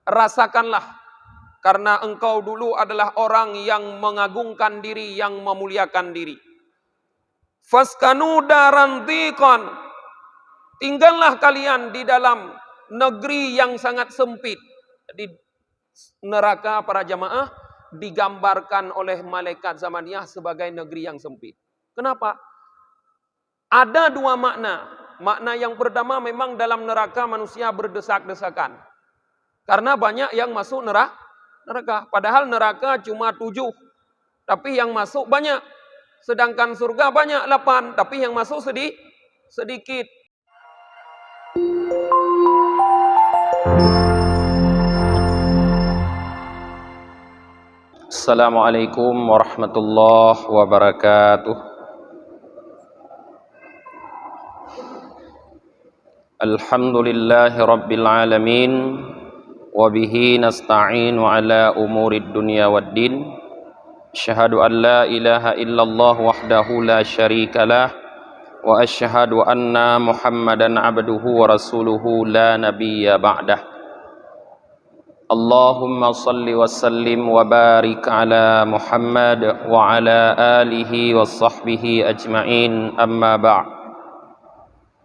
rasakanlah, karena engkau dulu adalah orang yang mengagungkan diri, yang memuliakan diri. Faskanu daran dhiqan, tinggallah kalian di dalam negeri yang sangat sempit. Jadi neraka para jamaah digambarkan oleh malaikat zamaniyah sebagai negeri yang sempit. Kenapa? Ada dua makna. Makna yang pertama, memang dalam neraka manusia berdesak-desakan. Karena banyak yang masuk neraka. Padahal neraka cuma 7. Tapi yang masuk banyak. Sedangkan surga banyak 8. Tapi yang masuk sedikit. Assalamualaikum warahmatullahi wabarakatuh. Alhamdulillahi rabbil alamin, wa bihi nasta'inu ala umurid dunya waddin. Asyhadu an la ilaha illallah wahdahu la syarikalah, wa asyhadu anna Muhammadan abduhu wa rasuluhu la nabiyya ba'dah. Allahumma salli wa sallim wa barik ala Muhammad wa ala alihi wa sahbihi ajma'in, amma ba'd.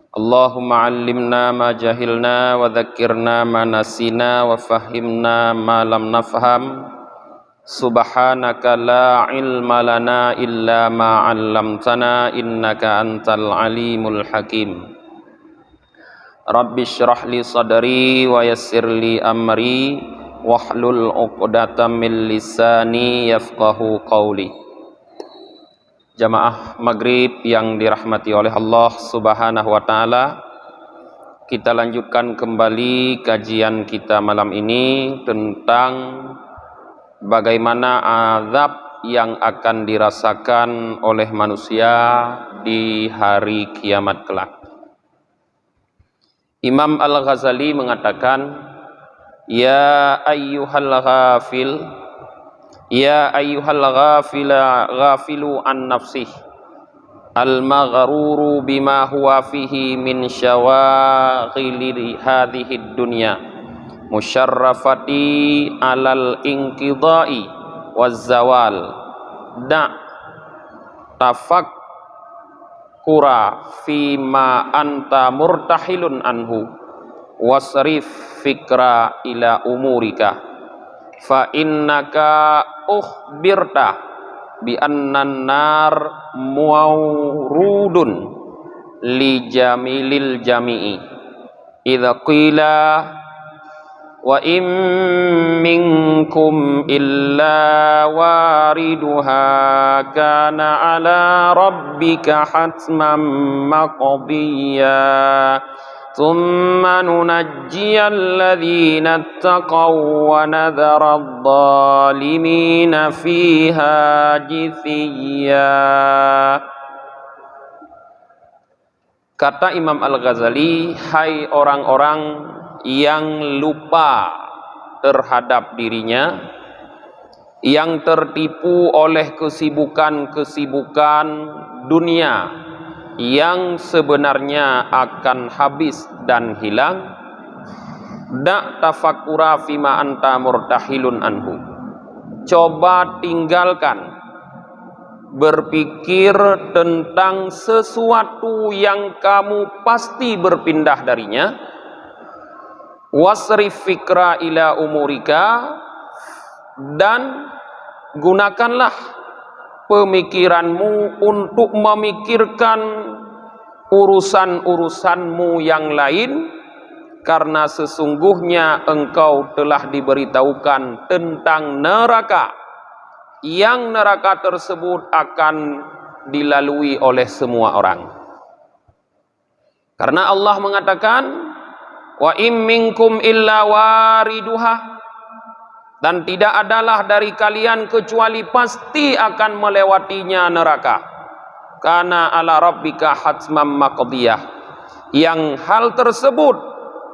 Allahumma allimna ma jahilna wa dhakkirna ma nasina wa fahimna ma lam nafham. Subhanaka la ilma lana illa ma 'allamtana innaka antal alimul hakim. Rabbi syrah li sadri wa yassir li amri wahlul 'uqdatam min lisani yafqahu qawli. Jamaah maghrib yang dirahmati oleh Allah subhanahu wa ta'ala, kita lanjutkan kembali kajian kita malam ini tentang bagaimana azab yang akan dirasakan oleh manusia di hari kiamat kelak. Imam Al-Ghazali mengatakan, Ya ayyuhal ghafil, Ya ayyuhal ghafilu an nafsih, al-maghruru bima huwa fihi min syawaghili hadhihi dunya, musyarrafati alal inqidai waz zawal. Da tafakkura fima anta murtahilun anhu, wasrif fikra ila umurika, fa innaka ukhbirta bi annan nar mawrudun li jamilil jami'i idza qila wa in minkum illa wariduha kana ala rabbika hatman maqdiya thumma nunajjiya alladhina ittaqaw wa nadhara adh-dhalimina fiha jithiya. Kata Imam Al-Ghazali, hai orang-orang yang lupa terhadap dirinya, yang tertipu oleh kesibukan-kesibukan dunia yang sebenarnya akan habis dan hilang. Da tafakkura fima anta murtahilun anhu, coba tinggalkan berpikir tentang sesuatu yang kamu pasti berpindah darinya. Wasrif fikra ila umurika, dan gunakanlah pemikiranmu untuk memikirkan urusan-urusanmu yang lain, karena sesungguhnya engkau telah diberitahukan tentang neraka, yang neraka tersebut akan dilalui oleh semua orang. Karena Allah mengatakan, wa in minkum illa wariduha, dan tidak adalah dari kalian kecuali pasti akan melewatinya neraka. Kana ala rabbika hatmam maqdiyah, yang hal tersebut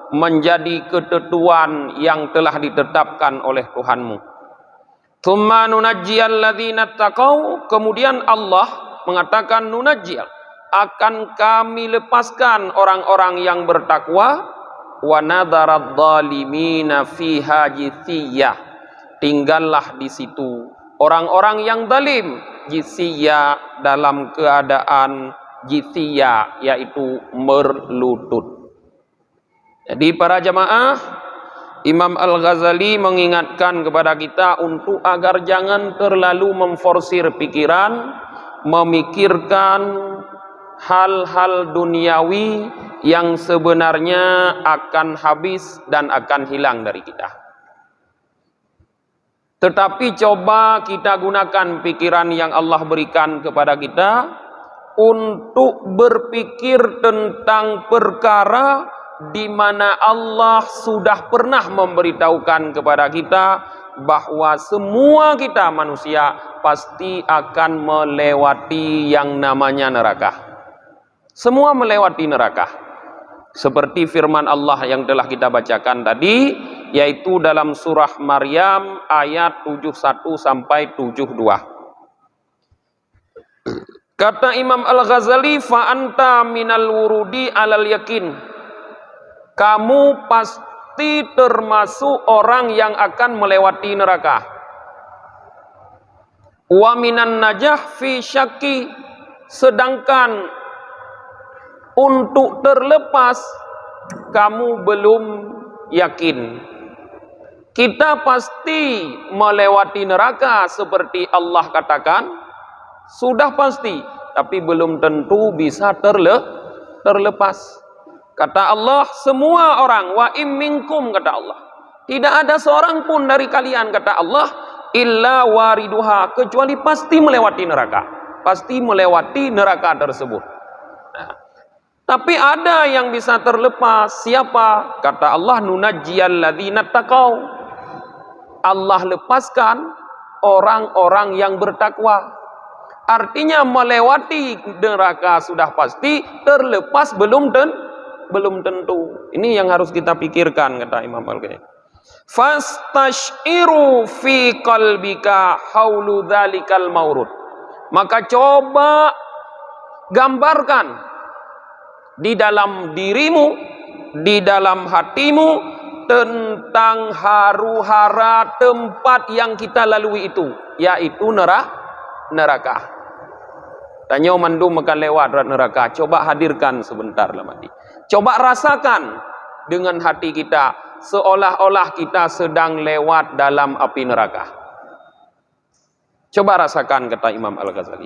menjadi ketentuan yang telah ditetapkan oleh Tuhanmu. Tsumma nunajjiyal ladzina taqau, kemudian Allah mengatakan nunajjiyal, akan kami lepaskan orang-orang yang bertakwa, wa nadharadh dhalimina fiha jithiyah. Tinggallah di situ orang-orang yang zalim, jithiyah, dalam keadaan jithiyah, yaitu berlutut. Jadi para jamaah, Imam Al-Ghazali mengingatkan kepada kita untuk agar jangan terlalu memforsir pikiran, memikirkan hal-hal duniawi yang sebenarnya akan habis dan akan hilang dari kita. Tetapi coba kita gunakan pikiran yang Allah berikan kepada kita untuk berpikir tentang perkara di mana Allah sudah pernah memberitahukan kepada kita bahwa semua kita manusia pasti akan melewati yang namanya neraka. Semua melewati neraka. Seperti firman Allah yang telah kita bacakan tadi, yaitu dalam surah Maryam ayat 71 sampai 72. Kata Imam Al-Ghazali, fa anta minal wurudi alal yakin. Kamu pasti termasuk orang yang akan melewati neraka. Wa minan najah fi syakki. Sedangkan untuk terlepas kamu belum yakin. Kita pasti melewati neraka seperti Allah katakan, sudah pasti, tapi belum tentu bisa terlepas. Kata Allah, semua orang, wa im minkum, kata Allah, tidak ada seorang pun dari kalian, kata Allah, illa wariduha, kecuali pasti melewati neraka. Pasti melewati neraka tersebut. Nah, tapi ada yang bisa terlepas. Siapa? Kata Allah, nunajjiyal ladzina taqau. Allah lepaskan orang-orang yang bertakwa. Artinya melewati neraka sudah pasti, terlepas belum tentu. Ini yang harus kita pikirkan, kata Imam Al-Ghazali. Fastashiru fi qalbika haulu dzalikal maurud. Maka coba gambarkan di dalam dirimu, di dalam hatimu tentang haru-hara tempat yang kita lalui itu, yaitu neraka. Tanya mandu makan lewat neraka. Coba hadirkan sebentar lah mati. Coba rasakan dengan hati kita seolah-olah kita sedang lewat dalam api neraka. Coba rasakan, kata Imam Al-Ghazali.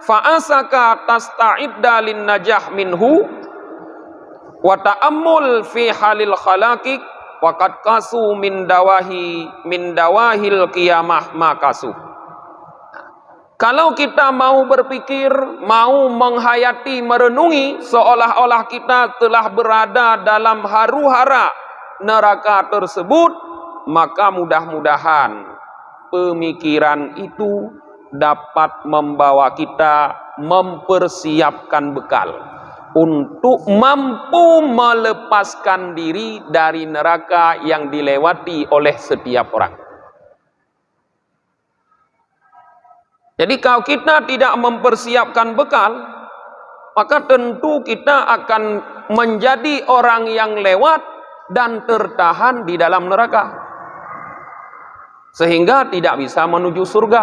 Fa'asaka tasta'idda lin najah minhu wa ta'ammul fi halil khalaqik wa qad qasu min dawahil qiyamah makasu. Kalau kita mau berpikir, mau menghayati, merenungi, seolah-olah kita telah berada dalam haru-hara neraka tersebut, maka mudah-mudahan pemikiran itu dapat membawa kita mempersiapkan bekal untuk mampu melepaskan diri dari neraka yang dilewati oleh setiap orang. Jadi kalau kita tidak mempersiapkan bekal, maka tentu kita akan menjadi orang yang lewat dan tertahan di dalam neraka, sehingga tidak bisa menuju surga.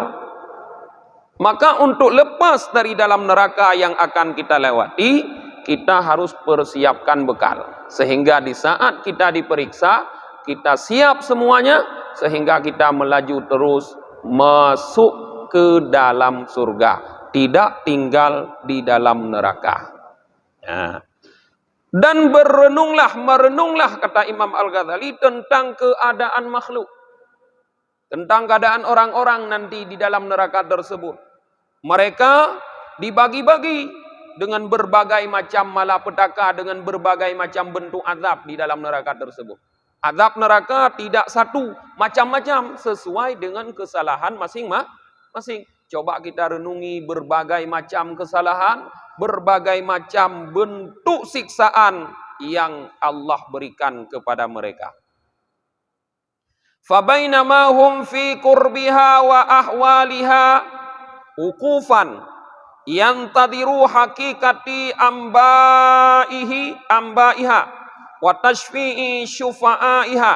Maka untuk lepas dari dalam neraka yang akan kita lewati, kita harus persiapkan bekal, sehingga di saat kita diperiksa, kita siap semuanya, sehingga kita melaju terus masuk ke dalam surga, tidak tinggal di dalam neraka. Ya. Dan merenunglah, kata Imam Al-Ghazali, tentang keadaan makhluk, tentang keadaan orang-orang nanti di dalam neraka tersebut. Mereka dibagi-bagi dengan berbagai macam malapetaka, dengan berbagai macam bentuk azab di dalam neraka tersebut. Azab neraka tidak satu, macam-macam sesuai dengan kesalahan masing-masing. Coba kita renungi berbagai macam kesalahan, berbagai macam bentuk siksaan yang Allah berikan kepada mereka. Fabainama hum fi qurbiha wa ahwaliha uqufan yantadiru hakikati ambaiha wa tashfi'i syufa'aiha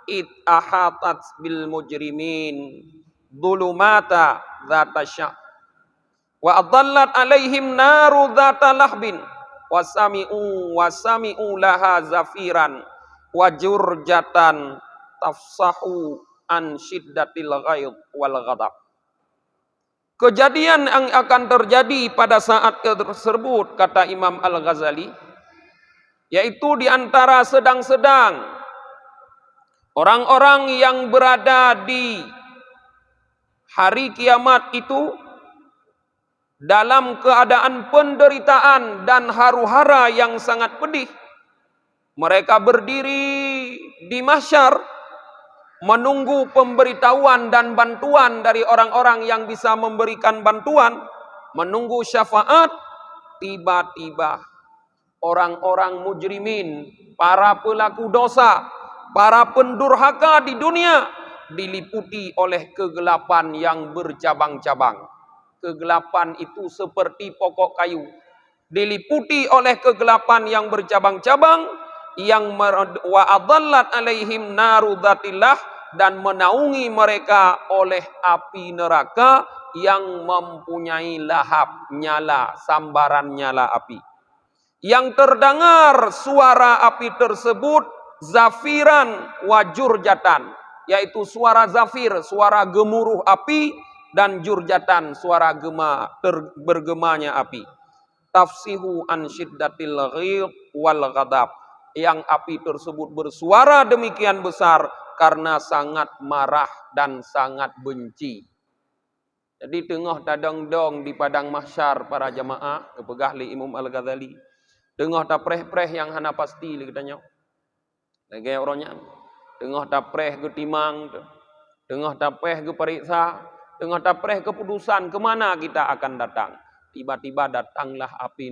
it ahatat bil mujrimin dhulumata dzata sya' wa adallat alaihim naru dzata lahbin wasami'u laha zafiran wa jurjatan tafsahu an syiddatil ghaid wal ghadab. Kejadian yang akan terjadi pada saat tersebut, kata Imam Al-Ghazali, yaitu di antara sedang-sedang orang-orang yang berada di hari kiamat itu dalam keadaan penderitaan dan haru-hara yang sangat pedih. Mereka berdiri di mahsyar menunggu pemberitahuan dan bantuan dari orang-orang yang bisa memberikan bantuan, menunggu syafaat. Tiba-tiba orang-orang mujrimin, para pelaku dosa, para pendurhaka di dunia diliputi oleh kegelapan yang bercabang-cabang. Kegelapan itu seperti pokok kayu, diliputi oleh kegelapan yang bercabang-cabang, yang wa adallat alaihim naru dzatillah, dan menaungi mereka oleh api neraka yang mempunyai lahap, nyala, sambaran nyala api. Yang terdengar suara api tersebut zafiran wa jurjatan, yaitu suara zafir, suara gemuruh api, dan jurjatan, suara bergemanya api. Tafsihu an syiddatil ghid wal ghadab, yang api tersebut bersuara demikian besar karena sangat marah dan sangat benci. Jadi tengah tadang-dong di padang mahsyar para jamaah, kepegah li Imam Al-Ghazali. Tengah tapreh-preh yang hana pasti li katanya. Lagi orangnya. Tengah tapreh ke timang, tengah tapreh ke periksa, tengah tapreh keputusan kemana kita akan datang. Tiba-tiba datanglah api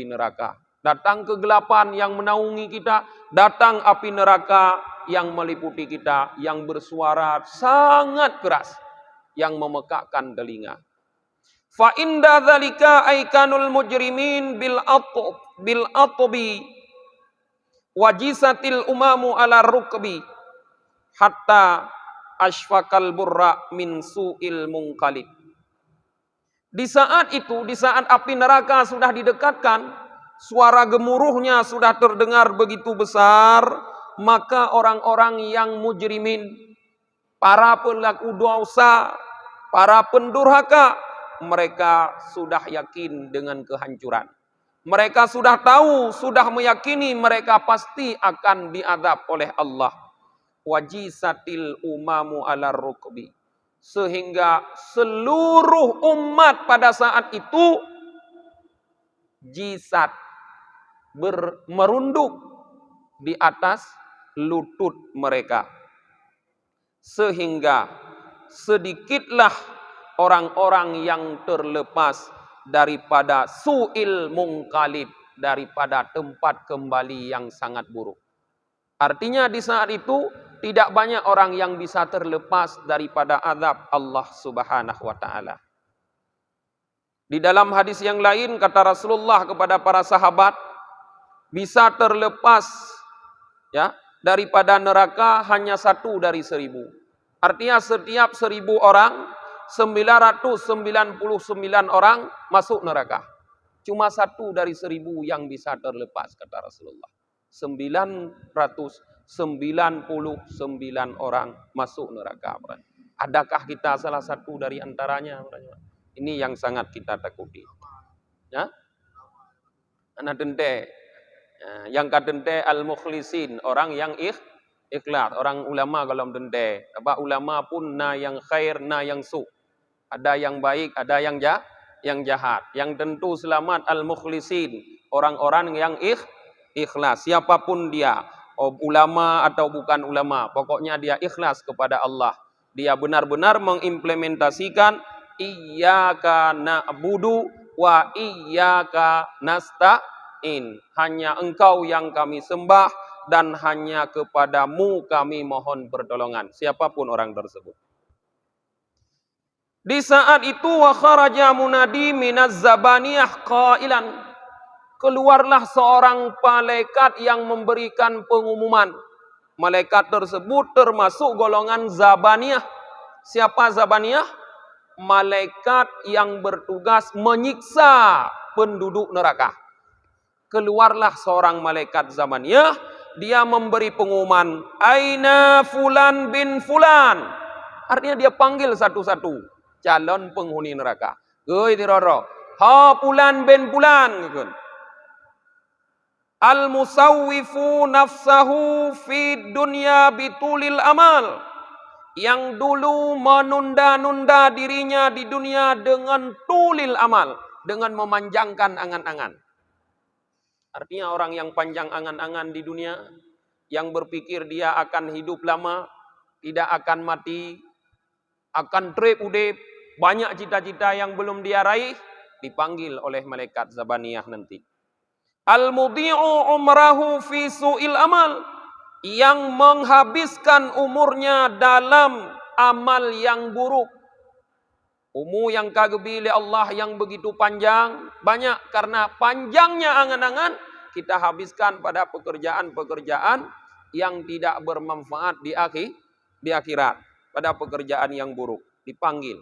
neraka. Datang kegelapan yang menaungi kita, datang api neraka yang meliputi kita, yang bersuara sangat keras, yang memekakkan telinga. Fa inda dzalika aikanul mujrimin bil atbi wajisatil umamu ala rukbi hatta asfakal burra min su'il munqalib. Di saat itu, di saat api neraka sudah didekatkan, suara gemuruhnya sudah terdengar begitu besar, maka orang-orang yang mujrimin, para pelaku dosa, para pendurhaka, mereka sudah yakin dengan kehancuran. Mereka sudah tahu, sudah meyakini mereka pasti akan diazab oleh Allah. Wajisatil umamu ala rukbi, sehingga seluruh umat pada saat itu jisat, merunduk di atas lutut mereka. Sehingga sedikitlah orang-orang yang terlepas daripada su'il munqalib, daripada tempat kembali yang sangat buruk. Artinya di saat itu tidak banyak orang yang bisa terlepas daripada azab Allah Subhanahu wa taala. Di dalam hadis yang lain kata Rasulullah kepada para sahabat, bisa terlepas ya daripada neraka hanya 1 dari 1000. Artinya setiap 1000 orang, 999 orang masuk neraka. Cuma 1 dari 1000 yang bisa terlepas, kata Rasulullah. 999 orang masuk neraka. Adakah kita salah satu dari antaranya? Ini yang sangat kita takuti. Ya? Anak dente. Yang kadente al-mukhlisin, orang yang ikhlas, orang ulama kalau dente. Apa ulama pun na yang khair, na yang su. Ada yang baik, ada yang jahat. Yang tentu selamat al-mukhlisin, orang-orang yang ikhlas, siapapun dia, ulama atau bukan ulama, pokoknya dia ikhlas kepada Allah. Dia benar-benar mengimplementasikan iyyaka na'budu wa iyyaka nasta'in. Hanya engkau yang kami sembah dan hanya kepadamu kami mohon pertolongan. Siapapun orang tersebut. Di saat itu wa kharaja munadi minaz zabaniyah qailan, keluarlah seorang malaikat yang memberikan pengumuman. Malaikat tersebut termasuk golongan zabaniyah. Siapa zabaniyah? Malaikat yang bertugas menyiksa penduduk neraka. Keluarlah seorang malaikat zabaniyah, dia memberi pengumuman, aina fulan bin fulan. Artinya dia panggil satu-satu calon penghuni neraka. Goi diroro, ha pulan bin pulan. Al musawwifu nafsahu fi dunya bitulil amal. Yang dulu menunda-nunda dirinya di dunia dengan tulil amal, dengan memanjangkan angan-angan. Artinya orang yang panjang angan-angan di dunia, yang berpikir dia akan hidup lama, tidak akan mati, akan trip udip, banyak cita-cita yang belum dia raih, dipanggil oleh malaikat zabaniyah nanti. Al-mudhi'u umrahu fi su'il amal, yang menghabiskan umurnya dalam amal yang buruk. Umur yang kagebili Allah yang begitu panjang, banyak karena panjangnya angan-angan, kita habiskan pada pekerjaan-pekerjaan yang tidak bermanfaat di akhirat, pada pekerjaan yang buruk, dipanggil.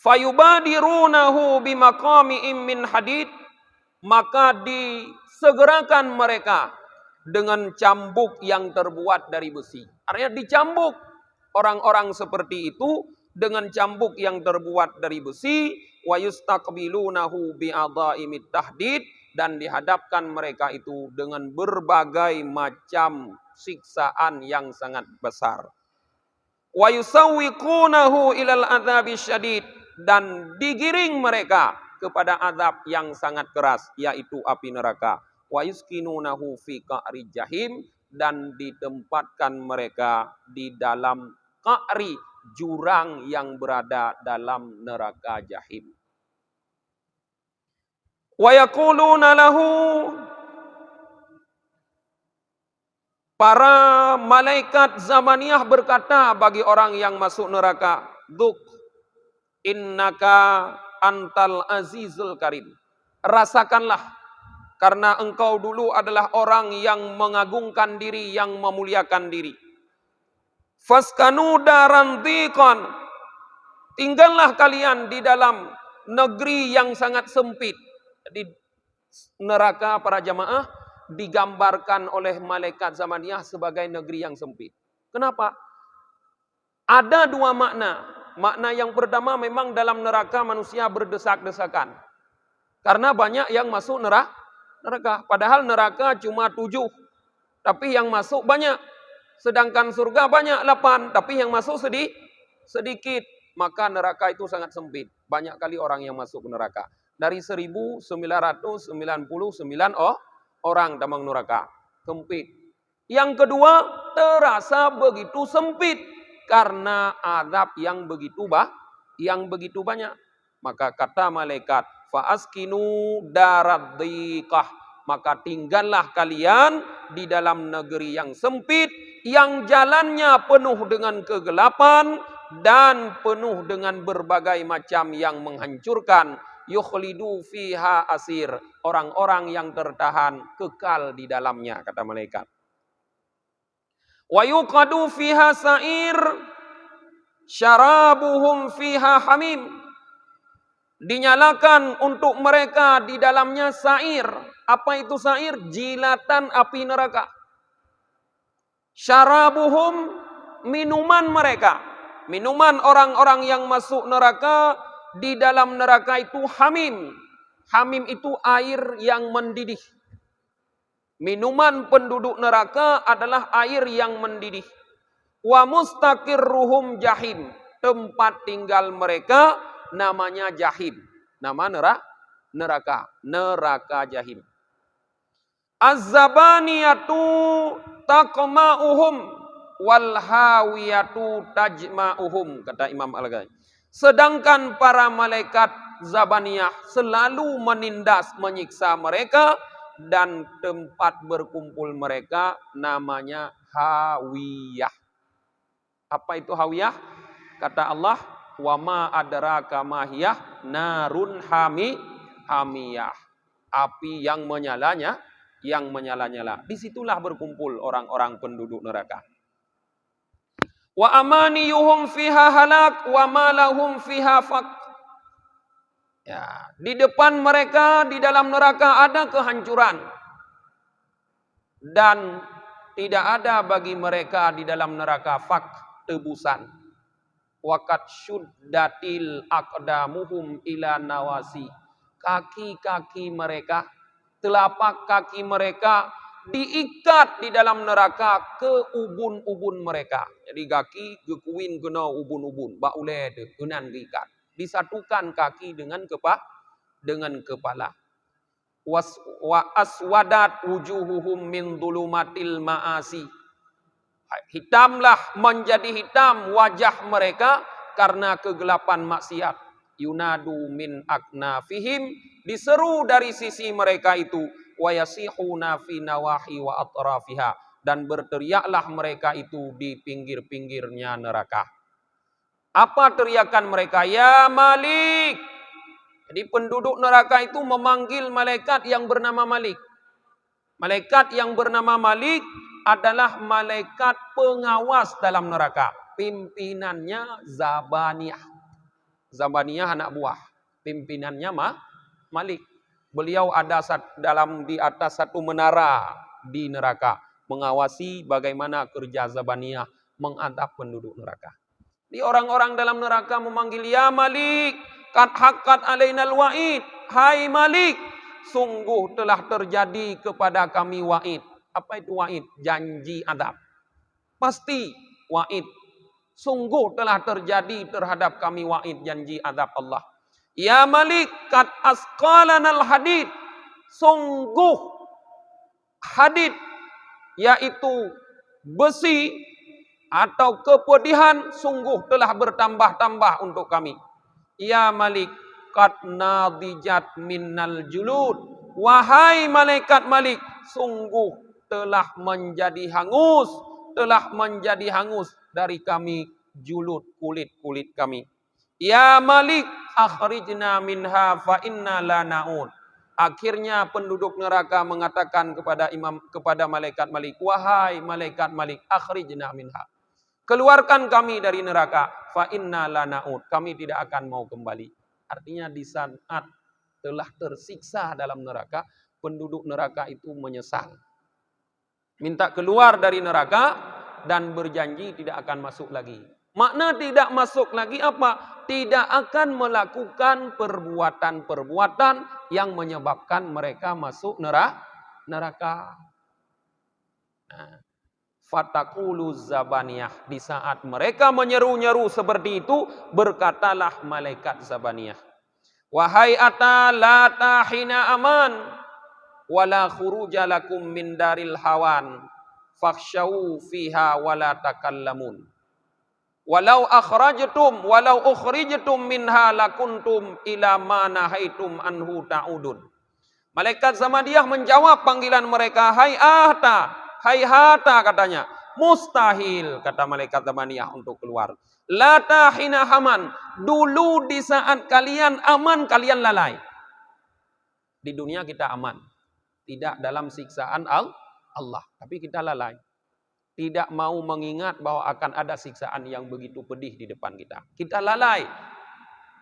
Fayubadirunahu bimaqami'im min hadid, maka disegerakan mereka dengan cambuk yang terbuat dari besi. Artinya dicambuk orang-orang seperti itu dengan cambuk yang terbuat dari besi, wa yustaqbilunahu bi'adha'imit tahdid, dan dihadapkan mereka itu dengan berbagai macam siksaan yang sangat besar. Wa yusawwiqunahu ilal adzabis syadid, dan digiring mereka kepada azab yang sangat keras, yaitu api neraka. Wa yuskinunahu fi qa'ri jahim, dan ditempatkan mereka di dalam qa'ri, jurang yang berada dalam neraka jahim. Wa yaquluna lahu, para malaikat zamaniyah berkata bagi orang yang masuk neraka, "Dzuk innaka antal azizul karim." Rasakanlah, karena engkau dulu adalah orang yang mengagungkan diri, yang memuliakan diri. Faskanu daran dhiqan, tinggallah kalian di dalam negeri yang sangat sempit. Jadi neraka para jamaah digambarkan oleh malaikat zamaniyah sebagai negeri yang sempit. Kenapa? Ada dua makna. Makna yang pertama, memang dalam neraka manusia berdesak-desakan. Karena banyak yang masuk neraka. Padahal neraka cuma 7. Tapi yang masuk banyak. Sedangkan surga banyak 8. Tapi yang masuk sedikit. Maka neraka itu sangat sempit. Banyak kali orang yang masuk neraka. Dari 1999 orang damang neraka. Sempit. Yang kedua, terasa begitu sempit. Karena azab yang begitu banyak. Maka kata malaikat, fa'askinu darad dhiqah, maka tinggallah kalian di dalam negeri yang sempit, yang jalannya penuh dengan kegelapan dan penuh dengan berbagai macam yang menghancurkan. Yukhlidu fiha asir, orang-orang yang tertahan kekal di dalamnya, kata malaikat. Wa yuqadu fiha sa'ir, syarabuhum fiha hamim, dinyalakan untuk mereka di dalamnya sa'ir. Apa itu sa'ir? Jilatan api neraka. Syarabuhum, minuman mereka. Minuman orang-orang yang masuk neraka di dalam neraka itu hamim. Hamim itu air yang mendidih. Minuman penduduk neraka adalah air yang mendidih. Wa mustaqirruhum jahim, tempat tinggal mereka namanya jahim. Nama neraka jahim. Az-zabaniyatu taqma'uhum wal hawiyatu tajma'uhum, kata Imam Al-Ghazali. Sedangkan para malaikat zabaniyah selalu menindas, menyiksa mereka, dan tempat berkumpul mereka namanya hawiyah. Apa itu hawiyah? Kata Allah, wa ma adraka ma hiyah narun hamiyah. Api yang menyala-nyala. Disitulah berkumpul orang-orang penduduk neraka. Wa amaniyuhum fiha halak wa ma lahum fiha faq. Ya, di depan mereka di dalam neraka ada kehancuran. Dan tidak ada bagi mereka di dalam neraka faq, tebusan. Waqad syuddatil aqdamuhum ila nawasi. Kaki-kaki mereka, telapak kaki mereka diikat di dalam neraka ke ubun-ubun mereka. Jadi kaki gekuin kena ubun-ubun, ba ule tu kenan diikat. Disatukan kaki dengan kepala. Wa aswadat wujuhuhum min dhulumatil ma'asi. Hitamlah menjadi hitam wajah mereka karena kegelapan maksiat. Yunadu min aknafihim, diseru dari sisi mereka itu. Wa yasihuna fi nawahi wa atrafiha, dan berteriaklah mereka itu di pinggir-pinggirnya neraka. Apa teriakan mereka? Ya Malik. Jadi penduduk neraka itu memanggil malaikat yang bernama Malik. Malaikat yang bernama Malik adalah malaikat pengawas dalam neraka. Pimpinannya Zabaniyah. Zabaniyah anak buah. Pimpinannya Malik. Beliau ada di atas satu menara di neraka. Mengawasi bagaimana kerja Zabaniyah mengadab penduduk neraka. Di orang-orang dalam neraka memanggil, Ya Malik, qad haqqat alainal wa'id. Hai Malik, sungguh telah terjadi kepada kami wa'id. Apa itu wa'id? Janji adab. Pasti wa'id. Sungguh telah terjadi terhadap kami wa'id, janji adab Allah. Ya Malik, qad asqalanal hadid. Sungguh hadid, yaitu besi atau kepedihan, sungguh telah bertambah-tambah untuk kami. Ya Malik, qad nadijat minnal julud. Wahai malaikat Malik, sungguh telah menjadi hangus dari kami julud, kulit-kulit kami. Ya Malik, akhrijna minha fa inna la na'ud. Akhirnya penduduk neraka mengatakan kepada malaikat Malik, wahai malaikat Malik, akhrijna minha. Keluarkan kami dari neraka, fa inna la na'ud. Kami tidak akan mau kembali. Artinya di saat telah tersiksa dalam neraka, penduduk neraka itu menyesal. Minta keluar dari neraka dan berjanji tidak akan masuk lagi. Makna tidak masuk lagi apa? Tidak akan melakukan perbuatan-perbuatan yang menyebabkan mereka masuk neraka. Nah, Fataqulu Zabaniyah. Di saat mereka menyeru-nyeru seperti itu, berkatalah malaikat Zabaniyah, wahai ata la tahina aman wala khuruja lakum min daril hawan fakhshaw fiha wala takallamun walau ukhrijtum minha lakuntum ila ma nahaitum anhu ta'udun. Malaikat Zabaniyah menjawab panggilan mereka, hai hata katanya, mustahil kata malaikat Zabaniyah untuk keluar. La tahina haman, dulu di saat kalian aman kalian lalai. Di dunia kita aman, tidak dalam siksaan Allah, tapi kita lalai. Tidak mau mengingat bahwa akan ada siksaan yang begitu pedih di depan kita. Kita lalai,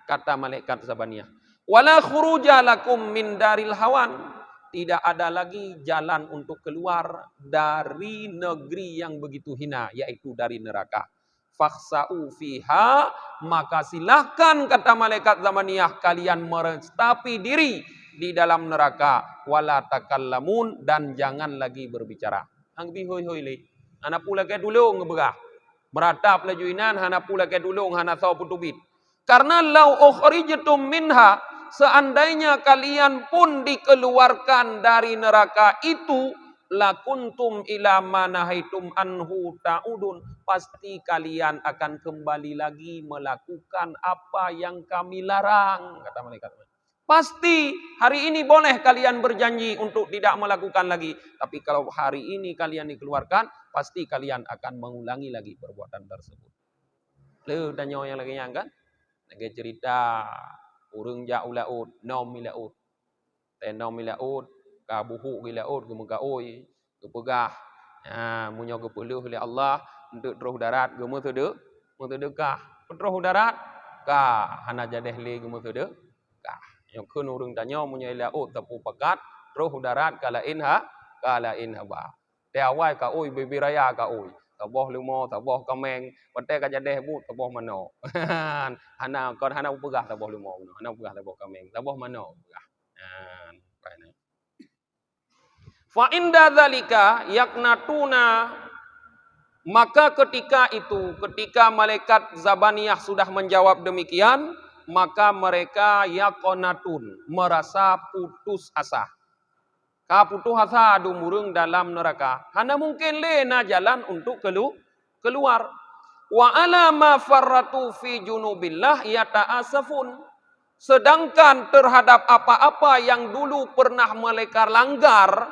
kata malaikat Zabaniyah. Wala khuruja lakum min daril hawan. Tidak ada lagi jalan untuk keluar dari negeri yang begitu hina, yaitu dari neraka. Fakhsa'u fiha, maka silahkan kata malaikat Zabaniyah kalian merestapi diri di dalam neraka. Wala takallamun, dan jangan lagi berbicara. Angbi hoi hoi le. Anak pula ke dulung ngeberah. Meratap lajuinan hana pula ke dulung hana tahu putubit. Karena lau ukhrijtum minha, seandainya kalian pun dikeluarkan dari neraka itu, lakuntum ila manahaitum anhu ta'udun, pasti kalian akan kembali lagi melakukan apa yang kami larang, kata malaikat. Pasti hari ini boleh kalian berjanji untuk tidak melakukan lagi, tapi kalau hari ini kalian dikeluarkan, pasti kalian akan mengulangi lagi perbuatan tersebut. Le tanya yang lagi yang kan. Lagi cerita urang ja ulaut nom milaut. Nom milaut ka buhu gilaut ke muka oi ke pegah. Munyo ke puluh oleh Allah untuk terus darat ke mu tu kah. Terus darat ka hana jadeh le ke mu tu kah. Yang kun urang tanya munyo ilaut tapu pekat terus darat kalain ba. Te awai ka oi bebiraya ka oi. Taboh lumo, taboh kameng, pate ka jadeh bu taboh mano. Hana kon hana pegah taboh lumo, hana pegah taboh kameng, taboh mano pegah. Fa inda dzalika yaknatuna, maka ketika itu, ketika malaikat Zabaniyah sudah menjawab demikian, maka mereka yaqonatun, merasa putus asa. Ka putus asa dumurung dalam neraka. Hana mungkin lena jalan untuk keluar. Wa ala ma farratu fi junubillah yata'asafun. Sedangkan terhadap apa-apa yang dulu pernah mereka langgar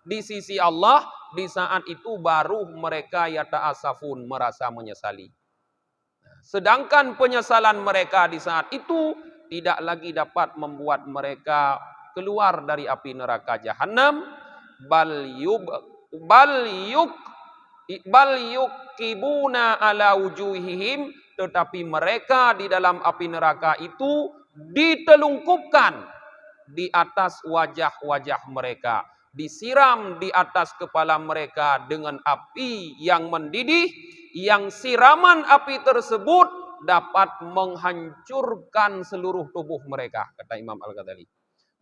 di sisi Allah, di saat itu baru mereka yata'asafun, merasa menyesali. Sedangkan penyesalan mereka di saat itu tidak lagi dapat membuat mereka keluar dari api neraka jahanam, bal yukibuna ala wujuhihim, tetapi mereka di dalam api neraka itu ditelungkupkan di atas wajah-wajah mereka, disiram di atas kepala mereka dengan api yang mendidih, yang siraman api tersebut dapat menghancurkan seluruh tubuh mereka, kata Imam Al-Ghazali.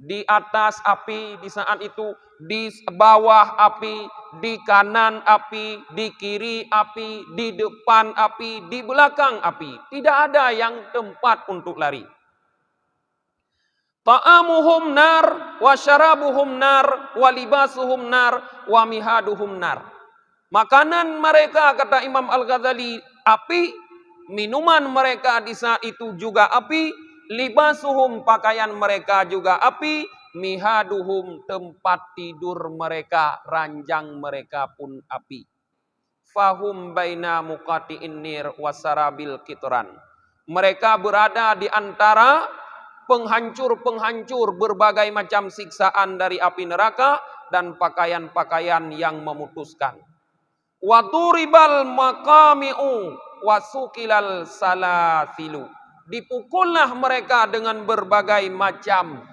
Di atas api di saat itu, di bawah api, di kanan api, di kiri api, di depan api, di belakang api. Tidak ada yang tempat untuk lari. Ta'amuhum nar, wa syarabuhum nar, wa libasuhum nar, wa mihaduhum nar. Makanan mereka, kata Imam Al-Ghazali, api. Minuman mereka di saat itu juga api. Libasuhum, pakaian mereka juga api. Mihaduhum, tempat tidur mereka, ranjang mereka pun api. Fahum baina muqati'in nir wasarabil kitran. Mereka berada di antara penghancur-penghancur berbagai macam siksaan dari api neraka dan pakaian-pakaian yang memutuskan. Wa turibal maqami'u wasukilal salasilu. Dipukullah mereka dengan berbagai macam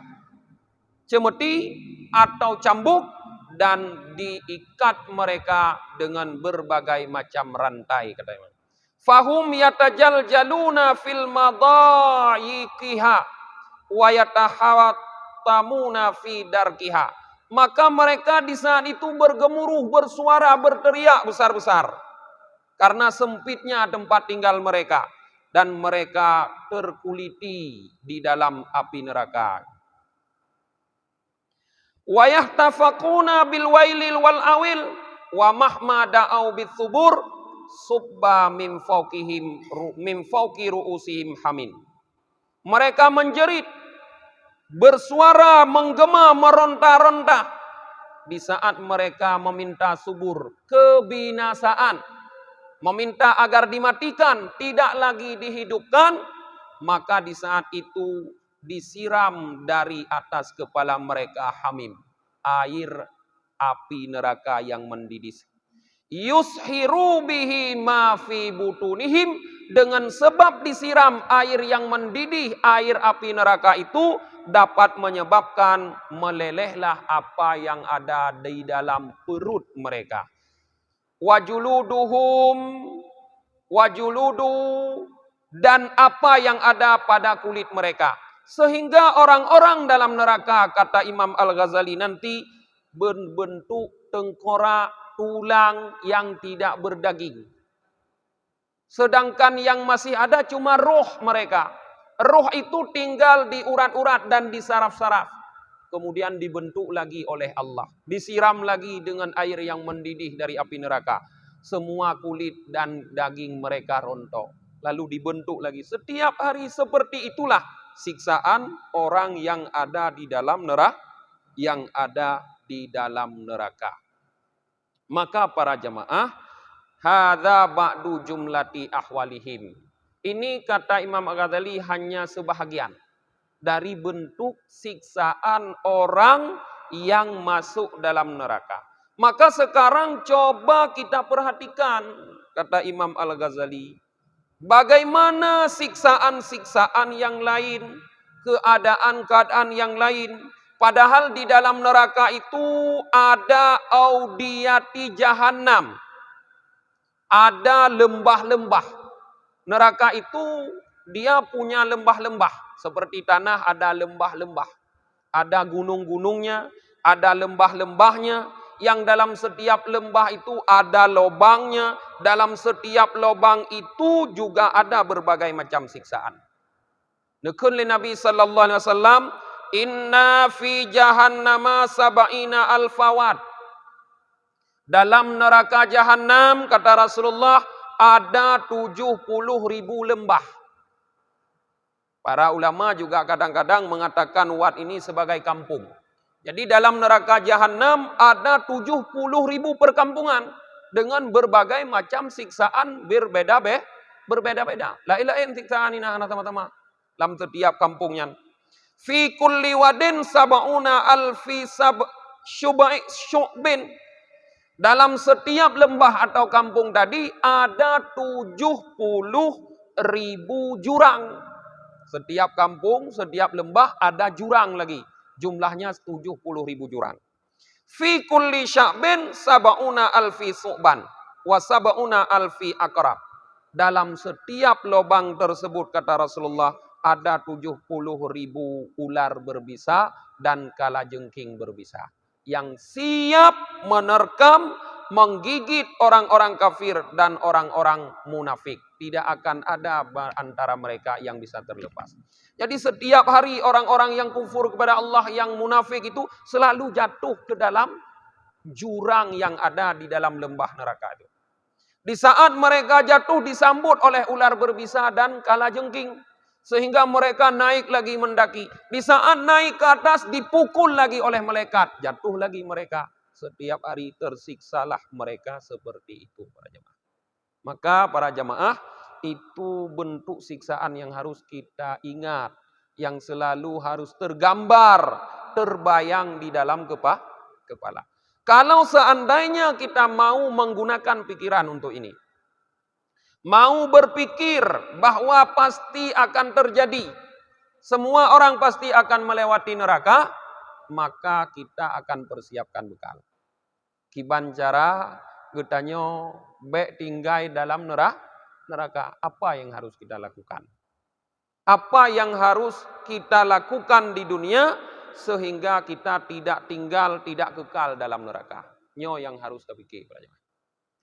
cemeti atau cambuk dan diikat mereka dengan berbagai macam rantai, kata Imam. Fahum yatajaljaluna fil madayiqiha wa yatahawatamuna fi darkiha. Maka mereka di saat itu bergemuruh, bersuara, berteriak besar-besar karena sempitnya tempat tinggal mereka, dan mereka terkuliti di dalam api neraka. Wa yahtafaquna bil wailil wal awil wa mahma da'au bits subur subba min fawqi ru'usihim hamin. Mereka menjerit, bersuara, menggema, meronta-ronta di saat mereka meminta subur, kebinasaan, meminta agar dimatikan, tidak lagi dihidupkan, maka di saat itu disiram dari atas kepala mereka hamim, air api neraka yang mendidih. Yushiru bihi ma fi butunihim, dengan sebab disiram air yang mendidih, air api neraka itu dapat menyebabkan melelehlah apa yang ada di dalam perut mereka. Wajuluduhum, wajuludu, dan apa yang ada pada kulit mereka. Sehingga orang-orang dalam neraka, kata Imam Al-Ghazali nanti, berbentuk tengkorak, tulang yang tidak berdaging. Sedangkan yang masih ada cuma roh mereka. Roh itu tinggal di urat-urat dan di saraf-saraf. Kemudian dibentuk lagi oleh Allah. Disiram lagi dengan air yang mendidih dari api neraka. Semua kulit dan daging mereka rontok. Lalu dibentuk lagi. Setiap hari seperti itulah siksaan orang yang ada di dalam neraka. Yang ada di dalam neraka. Maka para jamaah, hadza ba'du jumlati ahwalihim. Ini kata Imam Al-Ghazali hanya sebahagian dari bentuk siksaan orang yang masuk dalam neraka. Maka sekarang coba kita perhatikan, kata Imam Al-Ghazali, bagaimana siksaan-siksaan yang lain, keadaan-keadaan yang lain. Padahal di dalam neraka itu ada audiyati jahanam, ada lembah-lembah. Neraka itu dia punya lembah-lembah. Seperti tanah ada lembah-lembah. Ada gunung-gunungnya, ada lembah-lembahnya. Yang dalam setiap lembah itu ada lobangnya. Dalam setiap lobang itu juga ada berbagai macam siksaan. Nekun li Nabi sallallahu alaihi wasallam, inna fi jahannama sab'ina alfawad. Dalam neraka jahanam, kata Rasulullah, ada 70.000 lembah. Para ulama juga kadang-kadang mengatakan wad ini sebagai kampung. Jadi dalam neraka jahanam ada 70.000 perkampungan dengan berbagai macam siksaan berbeda-beda. La ilaha illallah siksaan ini teman-teman. Dalam setiap kampungnya. Fi kulli wadin sab'una alfi syu'bin. Dalam setiap lembah atau kampung tadi ada 70.000 jurang. Setiap kampung, setiap lembah ada jurang lagi. Jumlahnya 70.000 jurang. Fi kulli sya'bin sab'una alfi su'ban wa sab'una alfi aqrab. Dalam setiap lubang tersebut, kata Rasulullah, ada 70.000 ular berbisa dan kalajengking berbisa yang siap menerkam, menggigit orang-orang kafir dan orang-orang munafik. Tidak akan ada antara mereka yang bisa terlepas. Jadi setiap hari orang-orang yang kufur kepada Allah, yang munafik itu selalu jatuh ke dalam jurang yang ada di dalam lembah neraka itu. Di saat mereka jatuh disambut oleh ular berbisa dan kalajengking. Sehingga mereka naik lagi mendaki. Di saat naik ke atas dipukul lagi oleh malaikat. Jatuh lagi mereka. Setiap hari tersiksalah mereka seperti itu para jemaah. Maka para jemaah, itu bentuk siksaan yang harus kita ingat. Yang selalu harus tergambar, terbayang di dalam kepala. Kalau seandainya kita mau menggunakan pikiran untuk ini. Mau berpikir bahwa pasti akan terjadi. Semua orang pasti akan melewati neraka. Maka kita akan persiapkan bekal. Kiban cara getanyo bek tinggai dalam neraka. Apa yang harus kita lakukan? Apa yang harus kita lakukan di dunia sehingga kita tidak tinggal, tidak kekal dalam neraka? Nyo yang harus kita pikir.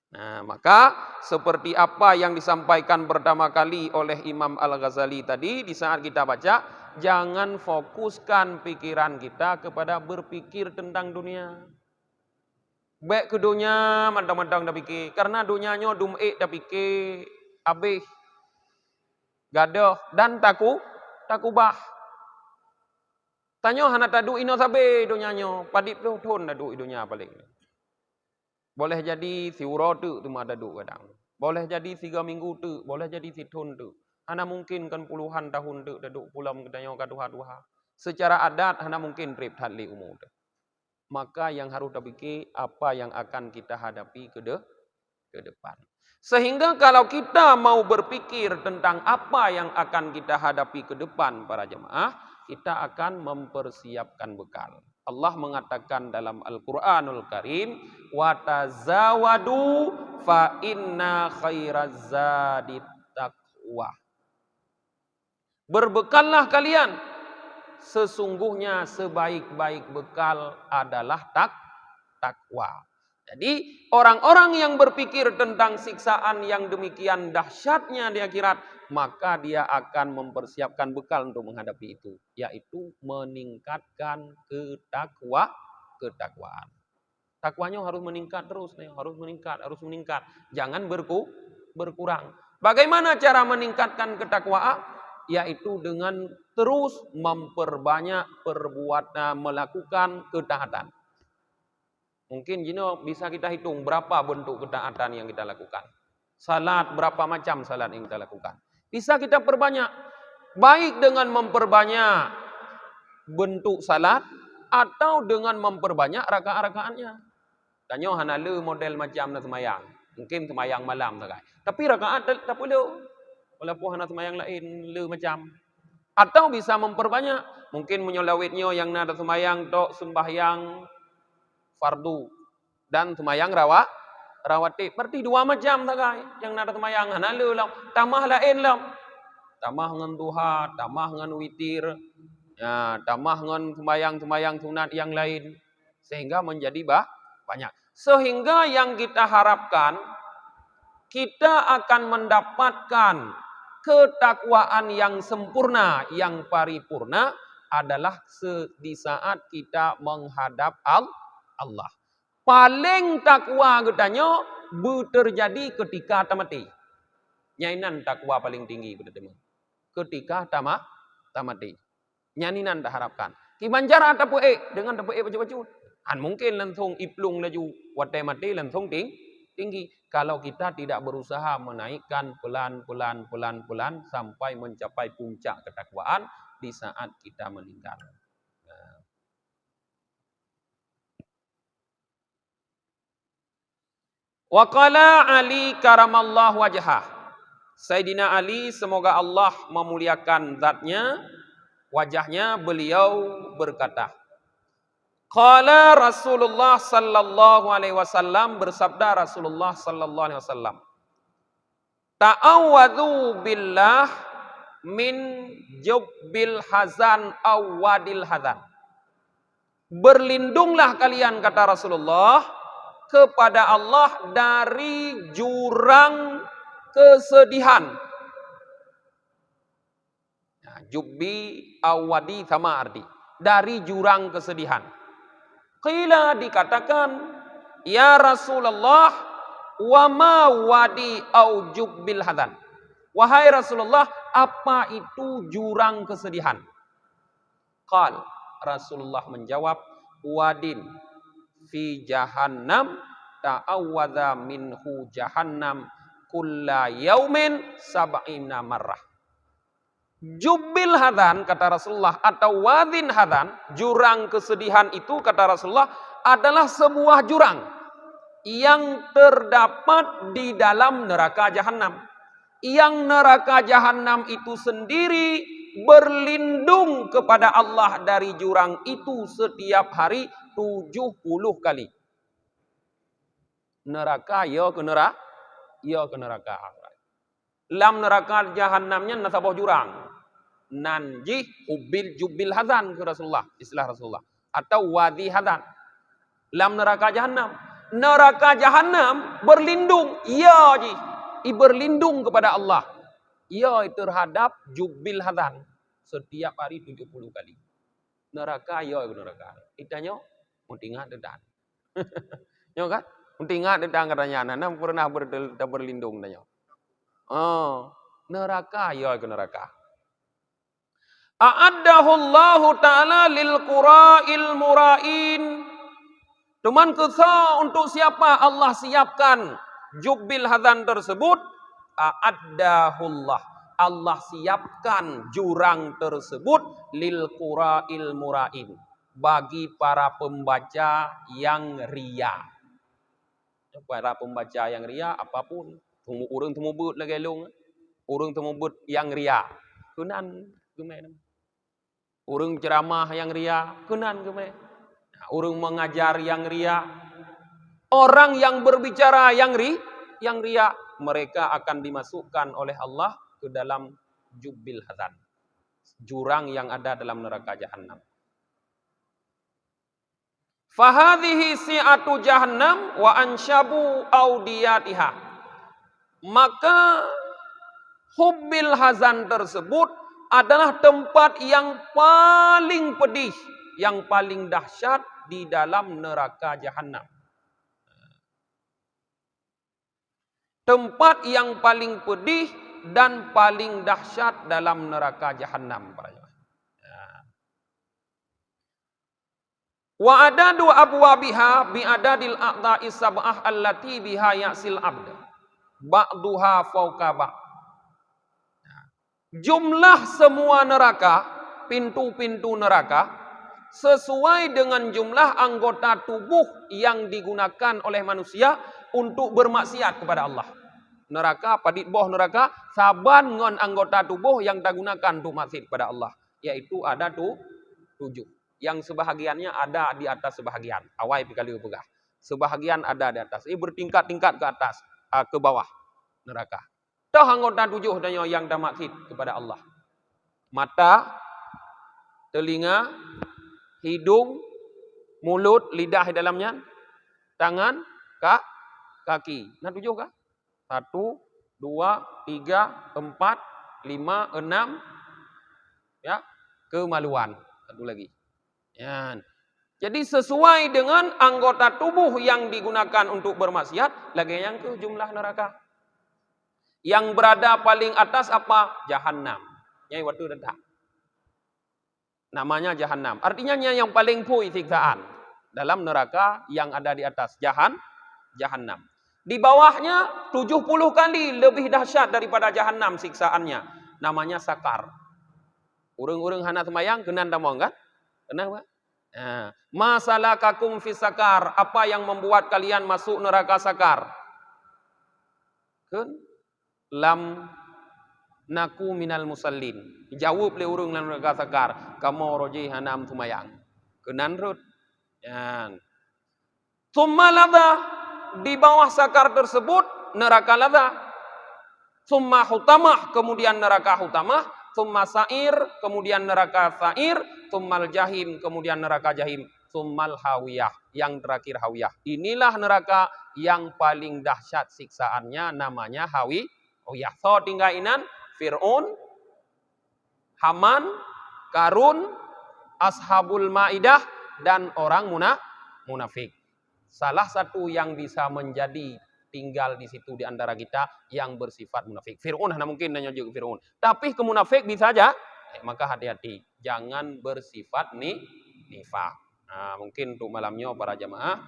Nah, maka seperti apa yang disampaikan pertama kali oleh Imam Al-Ghazali tadi, di saat kita baca, jangan fokuskan pikiran kita kepada berpikir tentang dunia. Baik ke dunia, mantang-mantang dah fikir. Karena dunianya dum'ik dah fikir, habis, gadoh, dan takubah. Tanya hana tadu ino sabe dunianya, padip tu thun tadu dunia paling. Boleh jadi siuro tu ada duk kadang. Boleh jadi 3 minggu tu, boleh jadi situn tu. Hana mungkin kan puluhan tahun tu duduk pulam kedanya kaduha-duha. Secara adat hana mungkin trip hadli umur tu. Maka yang harus terfikir apa yang akan kita hadapi ke depan. Sehingga kalau kita mau berpikir tentang apa yang akan kita hadapi ke depan para jemaah, kita akan mempersiapkan bekal. Allah mengatakan dalam Al-Quranul Karim, "Watazawadu fa inna khairaz zadi taqwa." Berbekallah kalian, sesungguhnya sebaik-baik bekal adalah takwa. Jadi orang-orang yang berpikir tentang siksaan yang demikian dahsyatnya di akhirat, maka dia akan mempersiapkan bekal untuk menghadapi itu, yaitu meningkatkan ketakwaan. Takwanya harus meningkat terus, harus meningkat. Jangan berkurang. Bagaimana cara meningkatkan ketakwaan? Yaitu dengan terus memperbanyak perbuatan, melakukan ketaatan. Mungkin bisa kita hitung berapa bentuk ketaatan yang kita lakukan. Salat, berapa macam salat yang kita lakukan. Bisa kita perbanyak. Baik dengan memperbanyak bentuk salat atau dengan memperbanyak rakaat-rakaatnya. Tanya hanale model macam nak semayang. Mungkin semayang malam tak. Tapi rakaat tak perlu. Walaupun hana semayang lain le macam. Atau bisa memperbanyak. Mungkin menyolawitnya yang nada semayang tok sembahyang fardu dan semayang rawatib. Berarti dua macam tak kai. Yang nada semayang hanale lah. Tambah lain lah. Tambah dengan duha, tambah dengan witir. Ya, tambah dengan sembahyang-sembahyang sunat yang lain sehingga menjadi banyak. Sehingga yang kita harapkan kita akan mendapatkan ketakwaan yang sempurna, yang paripurna adalah di saat kita menghadap Allah. Paling takwa katanya terjadi ketika mati. Nyainan takwa paling tinggi ketika mati. Nyaninan dah harapkan. Kibanjar atapu dengan tapu baju-baju. Han mungkin langsung iplung laju watai mati langsung tinggi. Kalau kita tidak berusaha menaikkan pelan-pelan sampai mencapai puncak ketakwaan di saat kita meninggal. Wa qala Ali karamallahu wajhah. Sayyidina Ali semoga Allah memuliakan zatnya, wajahnya, beliau berkata, qala Rasulullah sallallahu alaihi wasallam, bersabda Rasulullah sallallahu alaihi wasallam, ta'awwadhu billah min jubbil hazan aw wadil hazan. Berlindunglah kalian, kata Rasulullah, kepada Allah dari jurang kesedihan. Jubbi awadi sama arti dari jurang kesedihan. Qila, dikatakan, ya Rasulullah, wa ma wadi au jubbil hadan. Wahai Rasulullah, apa itu jurang kesedihan? Qal, Rasulullah menjawab, wadin fi jahannam ta'awwadha minhu jahannam kulla yaumin sab'ina marrah. Jubbil hadan, kata Rasulullah, atau wadin hadan, jurang kesedihan itu, kata Rasulullah, adalah sebuah jurang yang terdapat di dalam neraka jahanam. Yang neraka jahanam itu sendiri berlindung kepada Allah dari jurang itu setiap hari 70 kali. Neraka ya ke neraka, ya ke neraka. Lam neraka jahanamnya nasabah jurang. Nanji jubbil hadan ke Rasulullah, istilah Rasulullah. Atau wadi hadan. Lam neraka jahanam. Neraka jahanam berlindung. Ya ji. Berlindung kepada Allah. Ya terhadap jubbil hadan. Setiap hari 70 kali. Neraka ya neraka. Itanya muntingat dedan. Ya kan? Muntingat dedan katanya. Nana pernah berlindung tanya. Oh, neraka ya ke neraka. A'addahu Allah Ta'ala lil qura'il mura'in. Teman kesal untuk siapa Allah siapkan jubbil hadan tersebut? A'addahullah. Allah siapkan jurang tersebut lil qura'il mura'in. Bagi para pembaca yang ria. Para pembaca yang ria apapun. Urang temu but lagi long. Urang temu but yang ria. Kunan kemana? Urang ceramah yang ria. Kunan kemana? Urang mengajar yang ria. Orang yang berbicara yang ria, mereka akan dimasukkan oleh Allah ke dalam jubbil hadan. Jurang yang ada dalam neraka jahanam. Fahadhihi si'atu jahannam wa ansyabu audiyatiha. Maka hubbil hazan tersebut adalah tempat yang paling pedih, yang paling dahsyat di dalam neraka jahanam. Tempat yang paling pedih dan paling dahsyat dalam neraka jahanam. Wa adadu abwabiha bi adadil a'dha'i sab'ah allati biha ya'sil abd. Ba'duha fawqa ba'. Jumlah semua neraka, pintu-pintu neraka, sesuai dengan jumlah anggota tubuh yang digunakan oleh manusia untuk bermaksiat kepada Allah. Neraka, padit boh neraka, saban ngon anggota tubuh yang digunakan untuk maksiat kepada Allah. Yaitu ada 7. Yang sebahagiannya ada di atas sebahagian. Awai pikali pegah. Sebahagian ada di atas. Ini bertingkat-tingkat ke atas, ke bawah neraka. Dah anggota 7 yang dah maksiat kepada Allah. Mata, telinga, hidung, mulut, lidah di dalamnya, tangan, kaki. Nah 7 kah? 1, 2, 3, 4, 5, 6. Ya, kemaluan. Satu lagi. Ya. Jadi sesuai dengan anggota tubuh yang digunakan untuk bermaksiat, lagi yang ke jumlah neraka. Yang berada paling atas apa? Jahannam. Nyai waktu datang. Namanya Jahannam. Artinya yang paling pui siksaan dalam neraka yang ada di atas Jahannam. Di bawahnya 70 kali lebih dahsyat daripada Jahannam siksaannya. Namanya Sakar. Urung-urung hana semayang kenan damong kan? Kenapa? Nah, masalakakum fi sakar. Apa yang membuat kalian masuk neraka Sakar? Kan? Lam naku minal musallin. Jawab le urung lan neraka Sakar. Kamu roji hanam tumayang. Kenan rut. Yan. Summa ladha. Di bawah Sakar tersebut neraka ladha. Summa hutamah. Kemudian neraka hutamah. Summa sa'ir. Kemudian neraka sa'ir. Summal jahim. Kemudian neraka jahim. Summal hawiyah. Yang terakhir hawiyah. Inilah neraka yang paling dahsyat siksaannya. Namanya hawiyah. So tinggainan. Fir'aun, Haman, Karun, Ashabul Ma'idah, dan orang munafik. Salah satu yang bisa menjadi tinggal di situ di antara kita yang bersifat munafik. Fir'aun hanya mungkin hanya juga Fir'aun. Tapi kemunafik bisa aja. Maka hati-hati. Jangan bersifat nifak. Nah, mungkin untuk malamnya para jamaah.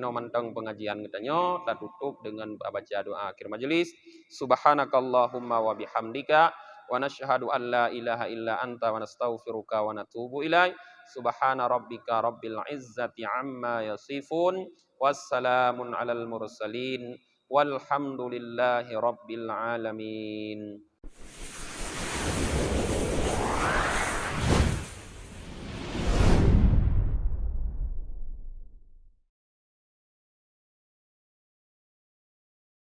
No manteng pengajian katanya. Kita tutup dengan baca doa akhir majelis. Subhanakallahumma wa bihamdika. Wa nashhadu an la ilaha illa anta wa nastaghfiruka wa natubu ilaih. Subhana rabbika rabbil izzati amma yasifun. Wassalamun alal mursalin. Walhamdulillahi rabbil alamin.